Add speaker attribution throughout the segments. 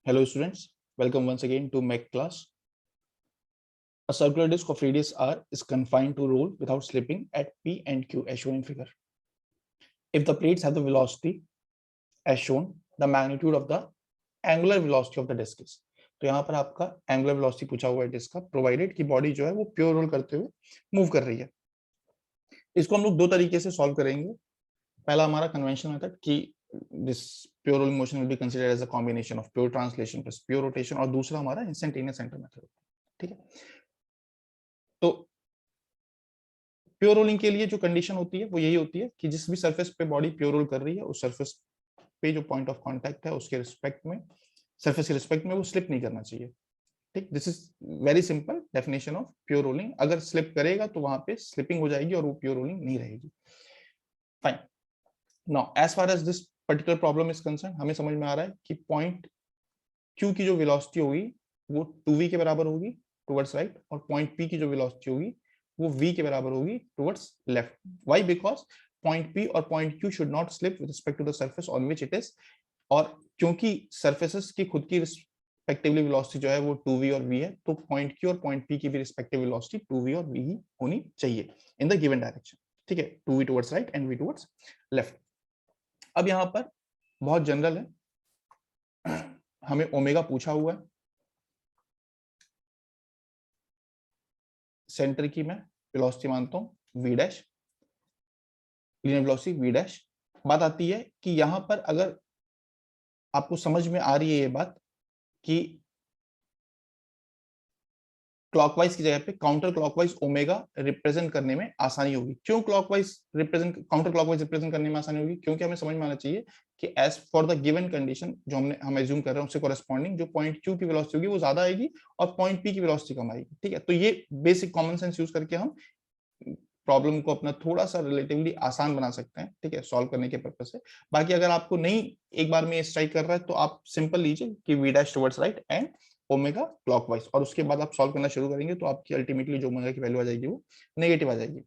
Speaker 1: Hello students, welcome once again to MEC class. A circular disc of radius r is confined to roll without slipping at P and Q as shown in figure. If the plates have the velocity as shown, the magnitude of the angular velocity of the disc is. तो यहाँ पर आपका angular velocity पूछा हुआ है disc का, provided कि body जो है वो प्योर रोल करते हुए मूव कर रही है. इसको हम लोग दो तरीके से सॉल्व करेंगे. पहला हमारा कन्वेंशनल मेथड कि this pure rolling motion will be considered as a combination of pure translation plus pure rotation, और दूसरा हमारा instantaneous center method. ठीक है, तो प्योर रोलिंग के लिए जो कंडीशन होती है वो यही होती है कि जिस भी सरफेस पे बॉडी प्योर रोल कर रही है उस सरफेस पे जो पॉइंट ऑफ कांटेक्ट है उसके रिस्पेक्ट में, सरफेस के रिस्पेक्ट में वो स्लिप नहीं करना चाहिए. ठीक, this is very simple definition of pure rolling. अगर स्लिप करेगा तो वहां पे स्लिपिंग हो जाएगी और वो प्योर रोलिंग नहीं रहेगी. Fine. Now as far as this particular problem is concern, हमें समझ में आ रहा है कि पॉइंट Q की जो वेलोसिटी होगी वो 2v के बराबर होगी टुवर्ड्स राइट, और पॉइंट P की जो वेलोसिटी होगी वो v के बराबर होगी towards left. Why? Because point P और point Q should not slip with respect to the surface on which it is, और क्योंकि सरफेसेस की खुद की रिस्पेक्टिवली वेलोसिटी जो है वो 2v और v है, तो पॉइंट Q और पॉइंट P की भी रिस्पेक्टिव वेलोसिटी 2v और v ही होनी चाहिए इन द गिवन डायरेक्शन. ठीक है, 2v towards right and v towards left. अब यहाँ पर बहुत जनरल है, हमें ओमेगा पूछा हुआ है. सेंटर की मैं वेलोसिटी मानता हूं v dash, linear velocity v dash. बात आती है कि यहां पर अगर आपको समझ में आ रही है ये बात कि क्लॉकवाइज की जगह पे काउंटर क्लॉकवाइज ओमेगा रिप्रेजेंट करने में आसानी होगी. क्यों clockwise represent, counter clockwise represent करने में आसानी होगी? क्योंकि हमें समझ में आना चाहिए कि as for the given condition जो हम एज्यूम कर रहे हैं उससे कोरेस्पॉन्डिंग जो पॉइंट Q की वेलोसिटी होगी वो ज्यादा आएगी और पॉइंट P की वेलोसिटी कम आएगी. ठीक है, तो ये बेसिक कॉमन सेंस यूज करके हम प्रॉब्लम को अपना थोड़ा सा रिलेटिवली आसान बना सकते हैं. ठीक है, सॉल्व करने के पर्पस से. बाकी अगर आपको नहीं एक बार में स्ट्राइक कर रहा है तो आप सिंपल लीजिए कि v dash towards right and omega clockwise, और उसके बाद आप सॉल्व करना शुरू करेंगे तो आपकी अल्टीमेटली जो ओमेगा की वैल्यू आ जाएगी वो नेगेटिव आ जाएगी.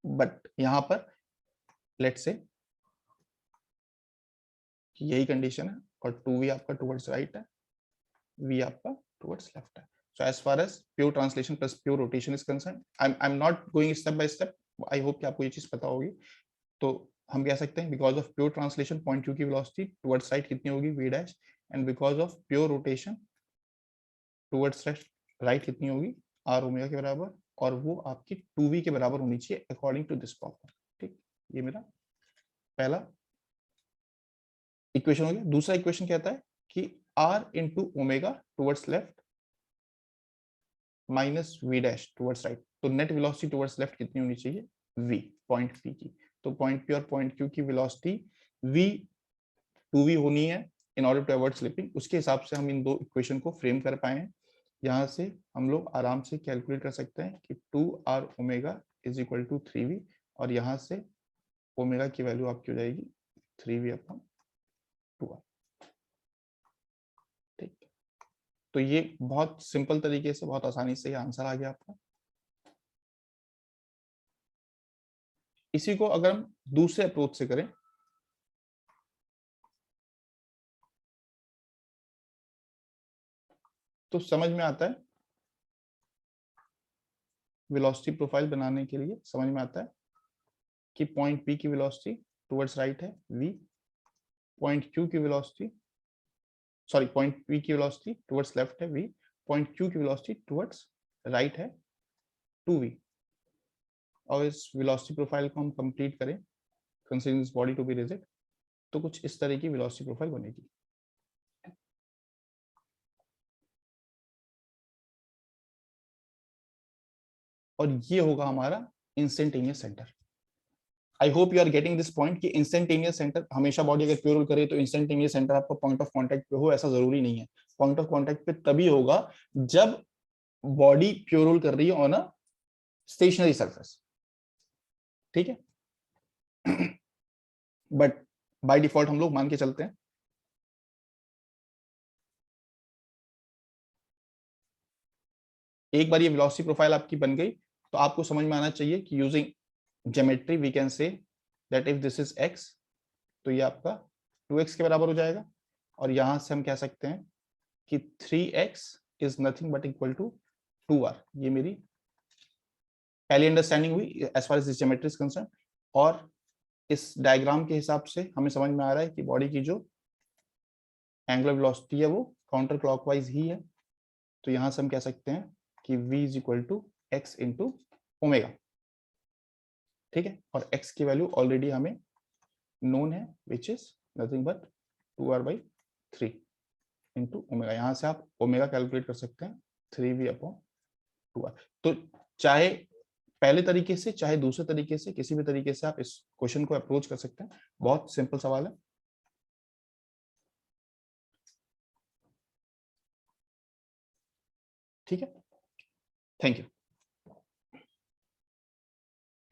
Speaker 1: बट यहां पर लेट्स से कि यही कंडीशन है और 2v आपका टुवर्ड्स राइट है, v आपका टुवर्ड्स लेफ्ट है. So as far as pure translation plus pure rotation is concerned, I'm not going step by step. I hope कि आपको ये चीज पता होगी. तो हम कह सकते हैं because of pure translation point Q की वेलोसिटी टुवर्ड्स राइट कितनी होगी v dash, and because of pure rotation towards right कितनी होगी r ओमेगा के बराबर, और वो आपकी 2v के बराबर होनी चाहिए अकॉर्डिंग टू दिस प्रॉब्लम. ठीक, ये मेरा पहला इक्वेशन हो गया. दूसरा इक्वेशन कहता है कि r into omega towards left minus v dash towards right, तो नेट वेलोसिटी टुवर्ड्स लेफ्ट कितनी होनी चाहिए? v, पॉइंट P की. तो पॉइंट P और पॉइंट Q की वेलोसिटी v 2v होनी है in order to avoid slipping. उसके हिसाब से हम इन दो इक्वेशन को फ्रेम कर पाए हैं. यहाँ से हम लोग आराम से कैलकुलेट कर सकते हैं कि 2r omega is equal to 3v, और यहाँ से ओमेगा की वैल्यू आपकी हो जाएगी 3v अपॉन 2r. ठीक, तो ये बहुत सिंपल तरीके से बहुत आसानी से ये आंसर आ गया आपका. इसी को अगर हम दूसरे अप्रोच से करें तो समझ में आता है, वेलोसिटी प्रोफाइल बनाने के लिए समझ में आता है कि पॉइंट P की वेलोसिटी टुवर्ड्स राइट है v, पॉइंट Q की वेलोसिटी सॉरी पॉइंट P की वेलोसिटी टुवर्ड्स लेफ्ट है v, पॉइंट Q की वेलोसिटी टुवर्ड्स राइट है 2v. और इस वेलोसिटी प्रोफाइल को हम कंप्लीट करें considering this body to be rigid, तो कुछ इस तरह की वेलोसिटी प्रोफाइल बनेगी. और ये होगा हमारा instantaneous centre. I hope you are getting this point कि इंस्टेंटेनियस सेंटर हमेशा बॉडी अगर प्योर रोल करे तो इंस्टेंटेनियस सेंटर आपका पॉइंट ऑफ कांटेक्ट पे हो, ऐसा जरूरी नहीं है. पॉइंट ऑफ कांटेक्ट पे तभी होगा जब बॉडी प्योर रोल कर रही है ऑन अ स्टेशनरी सरफेस. ठीक है, बट बाय डिफॉल्ट हम लोग मान के चलते हैं एक बार ये वेलोसिटी प्रोफाइल आपकी बन गई तो आपको समझ में आना चाहिए कि using geometry we can say that if this is x तो ये आपका 2x के बराबर हो जाएगा, और यहां से हम कह सकते हैं कि 3x is nothing but equal to 2r। ये मेरी पहली अंडरस्टैंडिंग हुई as far as this geometry is concern. और इस डायग्राम के हिसाब से हमें समझ में आ रहा है कि बॉडी की जो एंगुलर वेलोसिटी है वो काउंटर क्लॉकवाइज ही है। तो यहां से हम कह सकते हैं कि v is equal to x into omega. ठीक है, और x की वैल्यू ऑलरेडी हमें नोन है which is nothing but 2r/3 into omega. यहां से आप ओमेगा कैलकुलेट कर सकते हैं 3v/2r। तो चाहे पहले तरीके से चाहे दूसरे तरीके से, किसी भी तरीके से आप इस क्वेश्चन को अप्रोच कर सकते हैं। बहुत सिंपल सवाल है। ठीक है, थैंक यू।